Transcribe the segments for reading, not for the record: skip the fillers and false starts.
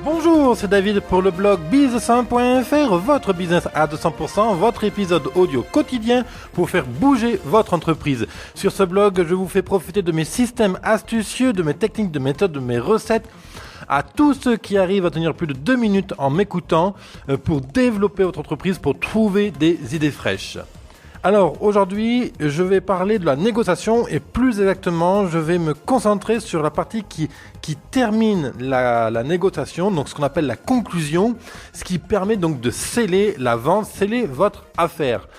Bonjour, c'est David pour le blog biz100.fr, votre business à 200%, votre épisode audio quotidien pour faire bouger votre entreprise. Sur ce blog, je vous fais profiter de mes systèmes astucieux, de mes techniques, de méthodes, de mes recettes, à tous ceux qui arrivent à tenir plus de 2 minutes en m'écoutant pour développer votre entreprise, pour trouver des idées fraîches. Alors aujourd'hui, je vais parler de la négociation et plus exactement, je vais me concentrer sur la partie qui termine la négociation, donc ce qu'on appelle la conclusion, ce qui permet donc de sceller la vente, sceller votre affaire.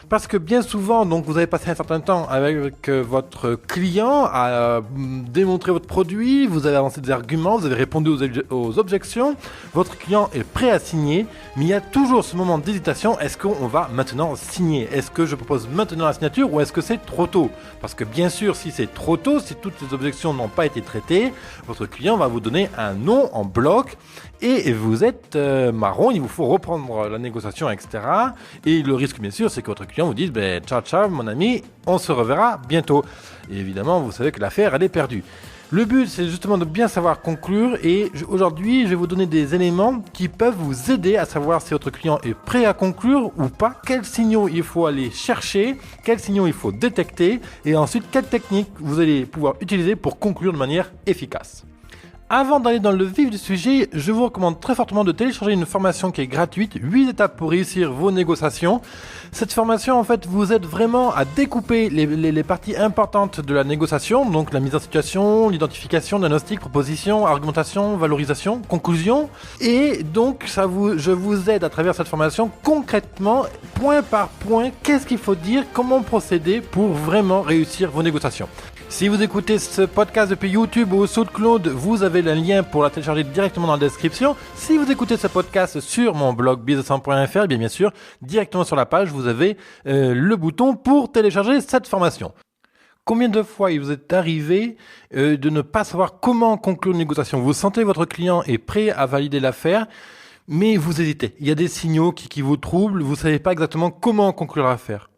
Parce que bien souvent, donc vous avez passé un certain temps avec votre client à démontrer votre produit, vous avez avancé des arguments, vous avez répondu aux objections, votre client est prêt à signer, mais il y a toujours ce moment d'hésitation, est-ce qu'on va maintenant signer? Est-ce que je propose maintenant la signature ou est-ce que c'est trop tôt? Parce que bien sûr, si c'est trop tôt, si toutes les objections n'ont pas été traitées, votre client va vous donner un non en bloc et vous êtes marron, il vous faut reprendre la négociation, etc. Et le risque, bien sûr, c'est que votre client vous dise ciao mon ami, on se reverra bientôt. Et évidemment, vous savez que l'affaire, elle est perdue. Le but, c'est justement de bien savoir conclure et aujourd'hui, je vais vous donner des éléments qui peuvent vous aider à savoir si votre client est prêt à conclure ou pas, quels signaux il faut aller chercher, quels signaux il faut détecter et ensuite quelles techniques vous allez pouvoir utiliser pour conclure de manière efficace. Avant d'aller dans le vif du sujet, je vous recommande très fortement de télécharger une formation qui est gratuite, 8 étapes pour réussir vos négociations. Cette formation, en fait, vous aide vraiment à découper les parties importantes de la négociation, donc la mise en situation, l'identification, diagnostic, proposition, argumentation, valorisation, conclusion. Et donc, je vous aide à travers cette formation concrètement, point par point, qu'est-ce qu'il faut dire, comment procéder pour vraiment réussir vos négociations. Si vous écoutez ce podcast depuis YouTube ou SoundCloud, vous avez le lien pour la télécharger directement dans la description. Si vous écoutez ce podcast sur mon blog biz100.fr, bien sûr, directement sur la page, vous avez le bouton pour télécharger cette formation. Combien de fois il vous est arrivé de ne pas savoir comment conclure une négociation? Vous sentez votre client est prêt à valider l'affaire, mais vous hésitez. Il y a des signaux qui vous troublent, vous ne savez pas exactement comment conclure l'affaire.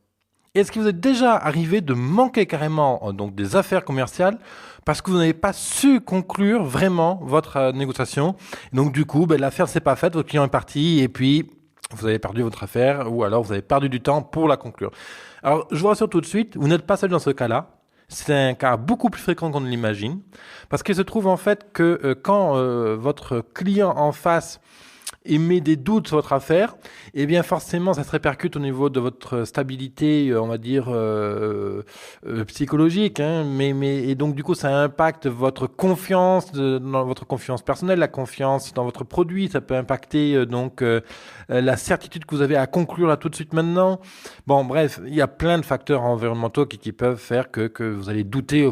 Est-ce qu'il vous est déjà arrivé de manquer carrément donc des affaires commerciales parce que vous n'avez pas su conclure vraiment votre négociation? Donc du coup, l'affaire s'est pas faite, votre client est parti et puis vous avez perdu votre affaire ou alors vous avez perdu du temps pour la conclure. Alors je vous rassure tout de suite, vous n'êtes pas seul dans ce cas-là. C'est un cas beaucoup plus fréquent qu'on ne l'imagine parce qu'il se trouve en fait que quand votre client en face émet des doutes sur votre affaire, eh bien forcément ça se répercute au niveau de votre stabilité, on va dire psychologique, et donc du coup ça impacte votre confiance, dans votre confiance personnelle, la confiance dans votre produit, ça peut impacter la certitude que vous avez à conclure là tout de suite maintenant. Bon bref, il y a plein de facteurs environnementaux qui peuvent faire que vous allez douter.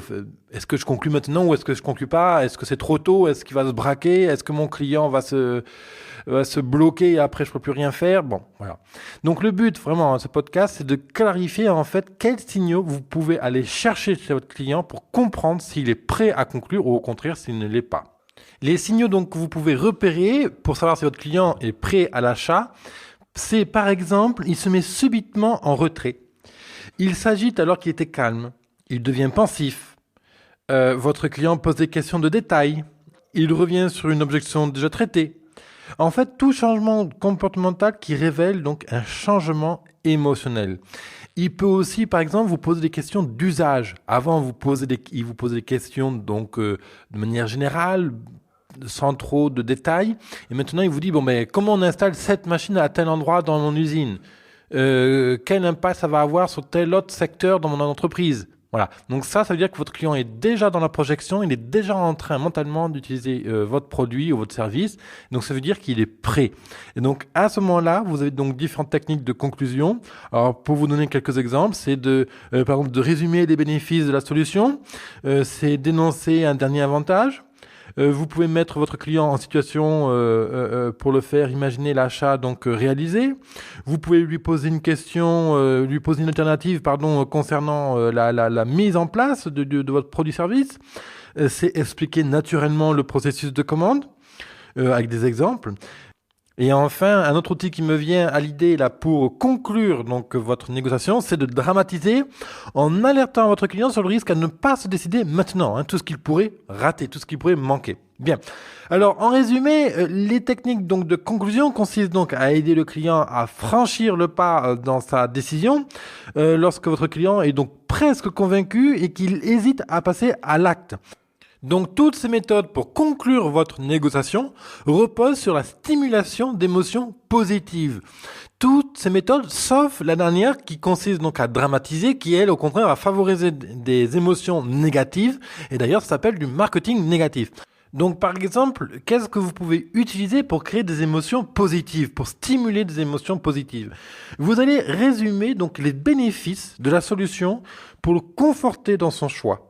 Est-ce que je conclue maintenant ou est-ce que je conclue pas? Est-ce que c'est trop tôt? Est-ce qu'il va se braquer? Est-ce que mon client va se bloquer et après je peux plus rien faire? Bon, voilà. Donc le but vraiment de ce podcast, c'est de clarifier en fait quels signaux vous pouvez aller chercher chez votre client pour comprendre s'il est prêt à conclure ou au contraire s'il ne l'est pas. Les signaux donc que vous pouvez repérer pour savoir si votre client est prêt à l'achat, c'est par exemple, il se met subitement en retrait. Il s'agite alors qu'il était calme. Il devient pensif. Votre client pose des questions de détail. Il revient sur une objection déjà traitée. En fait, tout changement comportemental qui révèle donc un changement émotionnel. Il peut aussi, par exemple, vous poser des questions d'usage. Avant, il vous posait des questions donc de manière générale, sans trop de détails. Et maintenant, il vous dit comment on installe cette machine à tel endroit dans mon usine? Quel impact ça va avoir sur tel autre secteur dans mon entreprise? Voilà, donc ça veut dire que votre client est déjà dans la projection, il est déjà en train mentalement d'utiliser votre produit ou votre service, donc ça veut dire qu'il est prêt. Et donc à ce moment-là, vous avez donc différentes techniques de conclusion. Alors pour vous donner quelques exemples, c'est par exemple de résumer les bénéfices de la solution, c'est d'énoncer un dernier avantage. Vous pouvez mettre votre client en situation pour le faire, imaginer l'achat donc réalisé. Vous pouvez lui poser une question, lui poser une alternative concernant la mise en place de votre produit-service. C'est expliquer naturellement le processus de commande avec des exemples. Et enfin, un autre outil qui me vient à l'idée là pour conclure donc votre négociation, c'est de dramatiser en alertant votre client sur le risque à ne pas se décider maintenant, tout ce qu'il pourrait rater, tout ce qu'il pourrait manquer. Bien. Alors, en résumé, les techniques donc de conclusion consistent donc à aider le client à franchir le pas dans sa décision lorsque votre client est donc presque convaincu et qu'il hésite à passer à l'acte. Donc toutes ces méthodes pour conclure votre négociation reposent sur la stimulation d'émotions positives. Toutes ces méthodes, sauf la dernière qui consiste donc à dramatiser, qui elle au contraire à favoriser des émotions négatives, et d'ailleurs ça s'appelle du marketing négatif. Donc par exemple, qu'est-ce que vous pouvez utiliser pour créer des émotions positives, pour stimuler des émotions positives? Vous allez résumer donc les bénéfices de la solution pour le conforter dans son choix.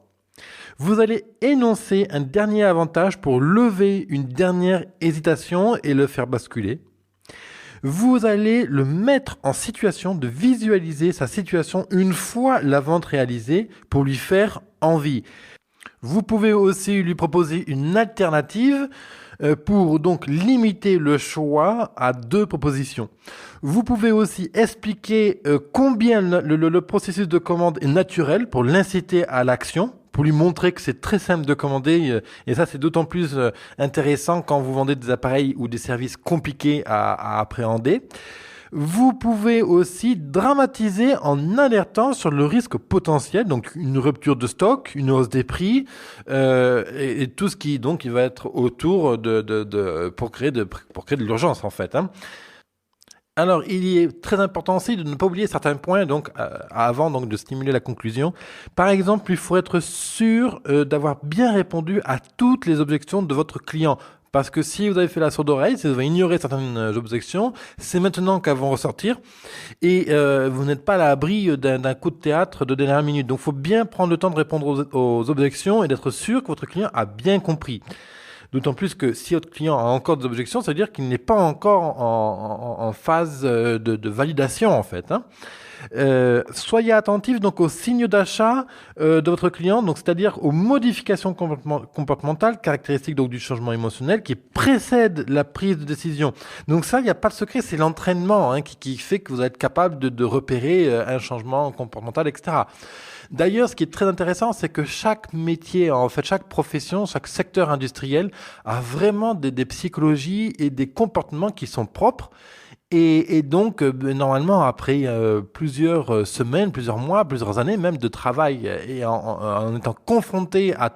Vous allez énoncer un dernier avantage pour lever une dernière hésitation et le faire basculer. Vous allez le mettre en situation de visualiser sa situation une fois la vente réalisée pour lui faire envie. Vous pouvez aussi lui proposer une alternative pour donc limiter le choix à 2 propositions. Vous pouvez aussi expliquer combien le processus de commande est naturel pour l'inciter à l'action, pour lui montrer que c'est très simple de commander, et ça c'est d'autant plus intéressant quand vous vendez des appareils ou des services compliqués à appréhender. Vous pouvez aussi dramatiser en alertant sur le risque potentiel, donc une rupture de stock, une hausse des prix, et tout ce qui donc il va être autour pour créer de l'urgence en fait. Alors, il est très important aussi de ne pas oublier certains points donc avant donc de stimuler la conclusion. Par exemple, il faut être sûr d'avoir bien répondu à toutes les objections de votre client. Parce que si vous avez fait la sourde oreille, si vous avez ignoré certaines objections, c'est maintenant qu'elles vont ressortir et vous n'êtes pas à l'abri d'un coup de théâtre de dernière minute. Donc, il faut bien prendre le temps de répondre aux objections et d'être sûr que votre client a bien compris. D'autant plus que si votre client a encore des objections, ça veut dire qu'il n'est pas encore en phase de validation en fait. Soyez attentif donc aux signes d'achat de votre client, donc c'est-à-dire aux modifications comportementales caractéristiques donc du changement émotionnel qui précèdent la prise de décision. Donc ça, il n'y a pas de secret, c'est l'entraînement qui fait que vous allez être capable de repérer un changement comportemental, etc. D'ailleurs, ce qui est très intéressant, c'est que chaque métier, en fait, chaque profession, chaque secteur industriel a vraiment des psychologies et des comportements qui sont propres. Et donc, normalement, après plusieurs semaines, plusieurs mois, plusieurs années même de travail et en étant confronté à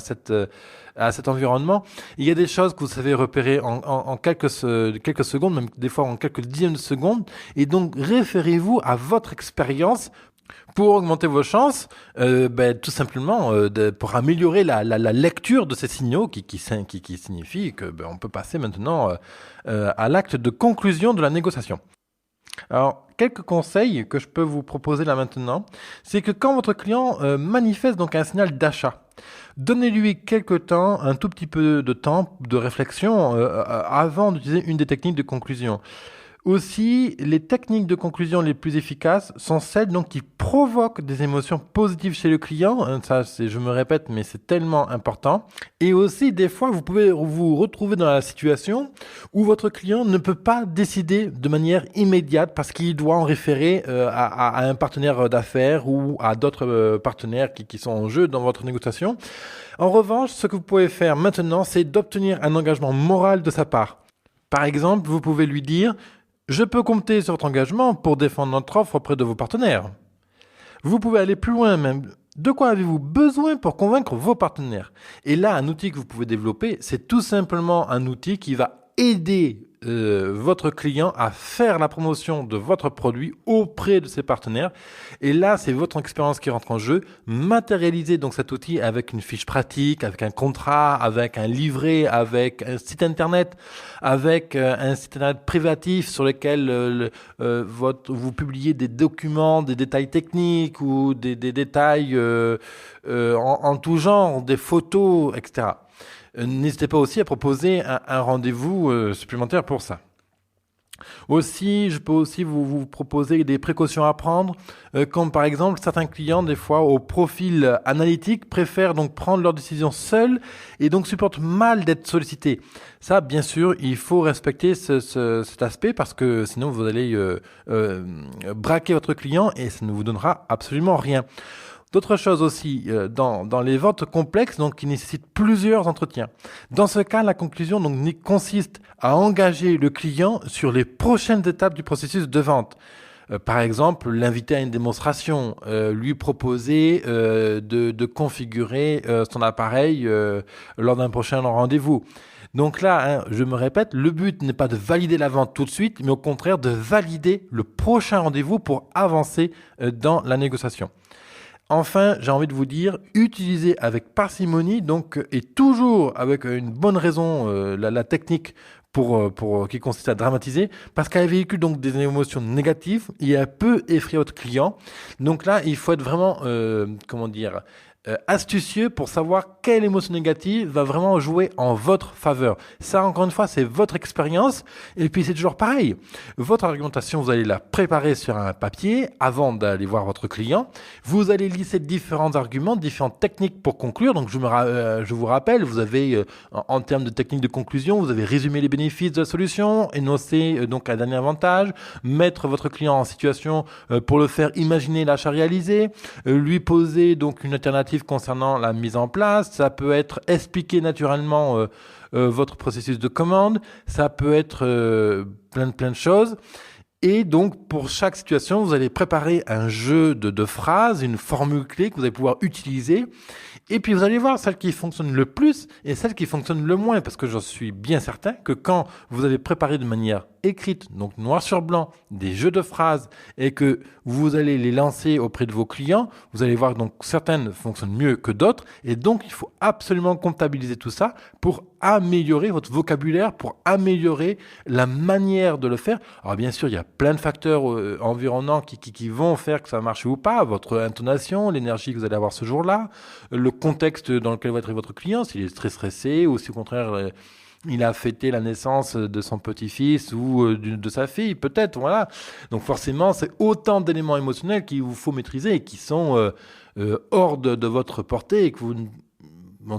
cet environnement, il y a des choses que vous savez repérer en quelques secondes, même des fois en quelques dizaines de secondes. Et donc, référez-vous à votre expérience pour augmenter vos chances, tout simplement pour améliorer la lecture de ces signaux qui signifie que on peut passer maintenant à l'acte de conclusion de la négociation. Alors, quelques conseils que je peux vous proposer là maintenant, c'est que quand votre client manifeste donc un signal d'achat, donnez-lui un tout petit peu de temps de réflexion avant d'utiliser une des techniques de conclusion. Aussi, les techniques de conclusion les plus efficaces sont celles donc qui provoquent des émotions positives chez le client. Ça, je me répète, mais c'est tellement important. Et aussi, des fois, vous pouvez vous retrouver dans la situation où votre client ne peut pas décider de manière immédiate parce qu'il doit en référer à un partenaire d'affaires ou à d'autres partenaires qui sont en jeu dans votre négociation. En revanche, ce que vous pouvez faire maintenant, c'est d'obtenir un engagement moral de sa part. Par exemple, vous pouvez lui dire: je peux compter sur votre engagement pour défendre notre offre auprès de vos partenaires. Vous pouvez aller plus loin même. De quoi avez-vous besoin pour convaincre vos partenaires? Et là, un outil que vous pouvez développer, c'est tout simplement un outil qui va aider votre client à faire la promotion de votre produit auprès de ses partenaires. Et là, c'est votre expérience qui rentre en jeu. Matérialisez donc cet outil avec une fiche pratique, avec un contrat, avec un livret, avec un site internet, avec un site internet privatif sur lequel vous publiez des documents, des détails techniques ou des détails en tout genre, des photos, etc. N'hésitez pas aussi à proposer un rendez-vous supplémentaire pour ça. Aussi, je peux aussi vous proposer des précautions à prendre, comme par exemple certains clients, des fois, au profil analytique, préfèrent donc prendre leurs décisions seuls et donc supportent mal d'être sollicités. Ça, bien sûr, il faut respecter cet aspect parce que sinon vous allez braquer votre client et ça ne vous donnera absolument rien. D'autres choses aussi, dans les ventes complexes, donc qui nécessitent plusieurs entretiens. Dans ce cas, la conclusion donc consiste à engager le client sur les prochaines étapes du processus de vente. Par exemple, l'inviter à une démonstration, lui proposer de configurer son appareil lors d'un prochain rendez-vous. Donc là, je me répète, le but n'est pas de valider la vente tout de suite, mais au contraire de valider le prochain rendez-vous pour avancer dans la négociation. Enfin, j'ai envie de vous dire, utilisez avec parcimonie donc, et toujours avec une bonne raison la technique qui consiste à dramatiser, parce qu'elle véhicule donc des émotions négatives et elle peut effrayer votre client. Donc là, il faut être vraiment, astucieux pour savoir quelle émotion négative va vraiment jouer en votre faveur. Ça, encore une fois, c'est votre expérience. Et puis, c'est toujours pareil. Votre argumentation, vous allez la préparer sur un papier avant d'aller voir votre client. Vous allez lister différents arguments, différentes techniques pour conclure. Donc, je vous rappelle, vous avez, en termes de technique de conclusion, vous avez résumé les bénéfices de la solution, énoncer donc un dernier avantage, mettre votre client en situation pour le faire imaginer l'achat réalisé, lui poser donc une alternative concernant la mise en place. Ça peut être expliquer naturellement votre processus de commande, ça peut être plein de choses. Et donc, pour chaque situation, vous allez préparer un jeu de phrases, une formule clé que vous allez pouvoir utiliser. Et puis, vous allez voir celle qui fonctionne le plus et celle qui fonctionne le moins. Parce que j'en suis bien certain que quand vous avez préparé de manière écrite, donc noir sur blanc, des jeux de phrases et que vous allez les lancer auprès de vos clients, vous allez voir donc certaines fonctionnent mieux que d'autres. Et donc, il faut absolument comptabiliser tout ça pour améliorer votre vocabulaire, pour améliorer la manière de le faire. Alors, bien sûr, il y a plein de facteurs environnants qui vont faire que ça marche ou pas. Votre intonation, l'énergie que vous allez avoir ce jour-là, le contexte dans lequel va être votre client, s'il est très stressé ou si au contraire il a fêté la naissance de son petit-fils ou de sa fille, peut-être, voilà. Donc forcément, c'est autant d'éléments émotionnels qu'il vous faut maîtriser et qui sont hors de votre portée et que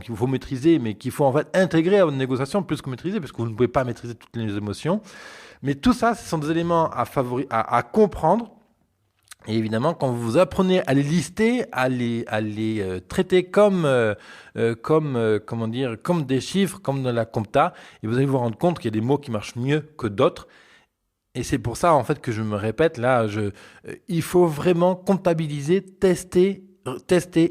qu'il vous faut maîtriser, mais qu'il faut en fait intégrer à votre négociation plus que maîtriser, parce que vous ne pouvez pas maîtriser toutes les émotions. Mais tout ça, ce sont des éléments à comprendre. Et évidemment, quand vous apprenez à les lister, à les traiter comme des chiffres, comme de la compta, et vous allez vous rendre compte qu'il y a des mots qui marchent mieux que d'autres. Et c'est pour ça, en fait, que je me répète, là, il faut vraiment comptabiliser, tester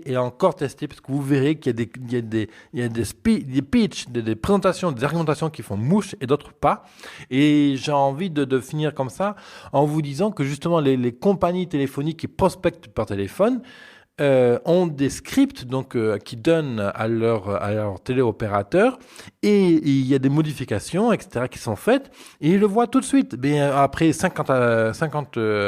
et encore tester, parce que vous verrez qu'il y a des pitchs, des présentations, des argumentations qui font mouche et d'autres pas. Et j'ai envie de finir comme ça en vous disant que justement les compagnies téléphoniques qui prospectent par téléphone ont des scripts donc qui donnent à leur téléopérateur, et il y a des modifications, etc., qui sont faites, et ils le voient tout de suite. Après 50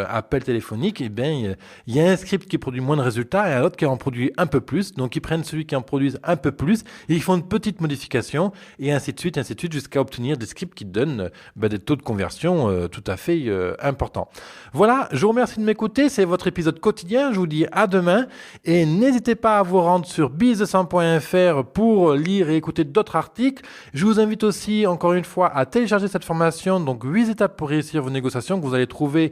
appels téléphoniques, il y a un script qui produit moins de résultats et un autre qui en produit un peu plus. Donc ils prennent celui qui en produit un peu plus et ils font une petite modification, et ainsi de suite, jusqu'à obtenir des scripts qui donnent des taux de conversion tout à fait importants. Voilà, je vous remercie de m'écouter. C'est votre épisode quotidien. Je vous dis à demain. Et n'hésitez pas à vous rendre sur business100.fr pour lire et écouter d'autres articles. Je vous invite aussi, encore une fois, à télécharger cette formation, donc 8 étapes pour réussir vos négociations, que vous allez trouver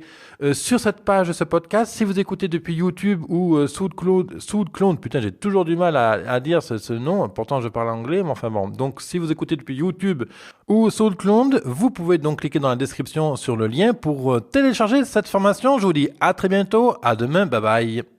sur cette page de ce podcast. Si vous écoutez depuis YouTube ou SoundCloud, putain, j'ai toujours du mal à dire ce nom, pourtant je parle anglais, mais enfin bon. Donc si vous écoutez depuis YouTube ou SoundCloud, vous pouvez donc cliquer dans la description sur le lien pour télécharger cette formation. Je vous dis à très bientôt, à demain, bye bye.